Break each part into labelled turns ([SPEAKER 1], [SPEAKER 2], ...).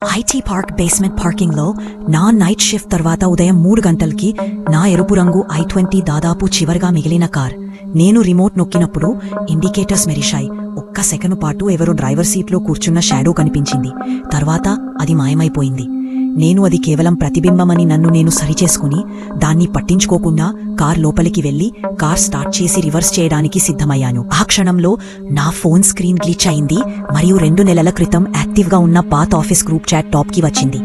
[SPEAKER 1] IT park basement పార్కింగ్లో నా night shift తర్వాత ఉదయం 3 గంటలకి నా ఎరుపు రంగు i20 దాదాపు చివరిగా మిగిలిన కార్. నేను రిమోట్ నొక్కినప్పుడు ఇండికేటర్స్ మెరిశాయి. ఒక్క సెకను పాటు ఎవరో డ్రైవర్ సీట్లో కూర్చున్న షాడో కనిపించింది. తర్వాత అది మాయమైపోయింది. నేను అది కేవలం ప్రతిబింబమని నన్ను నేను సరిచేసుకుని దాన్ని పట్టించుకోకుండా కార్ లోపలికి వెళ్లి కార్ స్టార్ట్ చేసి రివర్స్ చేయడానికి సిద్ధమయ్యాను. ఆ క్షణంలో నా ఫోన్ స్క్రీన్ గ్లిచ్ అయింది మరియు 2 నెలల క్రితం యాక్టివ్గా ఉన్న పాత్ ఆఫీస్ గ్రూప్ చాట్ టాప్కి వచ్చింది.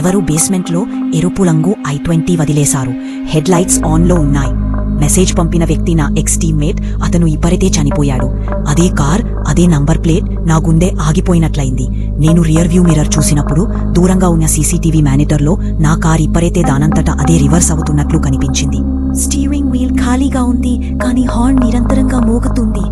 [SPEAKER 1] ఎవరు బేస్మెంట్లో ఎరుపు రంగు i20 వదిలేశారు. హెడ్ లైట్స్ ఆన్లో ఉన్నాయి. మెసేజ్ పంపిన వ్యక్తి నా ఎక్స్ టీమ్మేట్. అతను ఇప్పటికే చనిపోయాడు. అదే కార్, అదే నంబర్ ప్లేట్. నా గుండె ఆగిపోయినట్లయింది. నేను రియర్ వ్యూ మిర్రర్ చూసినప్పుడు దూరంగా ఉన్న సీసీటీవీ మానిటర్లో నా కార్ ఇప్పటికే దానంతటా అదే రివర్స్ అవుతున్నట్లు కనిపించింది. స్టీరింగ్ వీల్ ఖాళీగా ఉంది, కానీ హార్న్ నిరంతరంగా మోగుతుంది.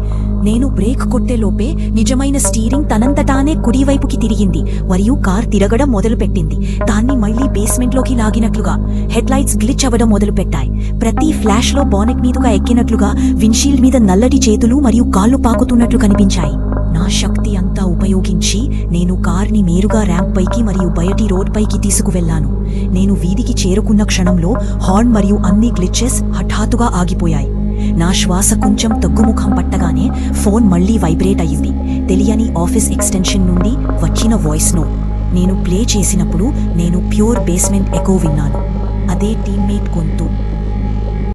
[SPEAKER 1] నేను బ్రేక్ కొట్టేలోపే నిజమైన స్టీరింగ్ తనంతటానే కుడివైపుకి తిరిగింది మరియు కార్ తిరగడం మొదలుపెట్టింది. దాన్ని మళ్లీ బేస్మెంట్లోకి లాగినట్లుగా. హెడ్ లైట్స్ గ్లిచ్ అవ్వడం మొదలుపెట్టాయి. ప్రతి ఫ్లాష్లో బానెట్ మీదుగా ఎక్కినట్లుగా విండ్షీల్డ్ మీద నల్లటి చేతులు మరియు కాళ్ళు పాకుతున్నట్లు కనిపించాయి. నా శక్తి అంతా ఉపయోగించి నేను కార్ని నేరుగా ర్యాంప్ పైకి మరియు బయటి రోడ్ పైకి తీసుకువెళ్లాను. నేను వీధికి చేరుకున్న క్షణంలో హార్న్ మరియు అన్ని గ్లిచెస్ హఠాత్తుగా ఆగిపోయాయి. నా శ్వాస కొంచెం తగ్గుముఖం పట్టగానే ఫోన్ మళ్లీ వైబ్రేట్ అయ్యింది. తెలియని ఆఫీస్ ఎక్స్టెన్షన్ నుండి వచ్చిన వాయిస్ నోట్. నేను ప్లే చేసినప్పుడు నేను ప్యూర్ బేస్మెంట్ ఎకో విన్నాను. అదే టీమ్మేట్ గొంతు.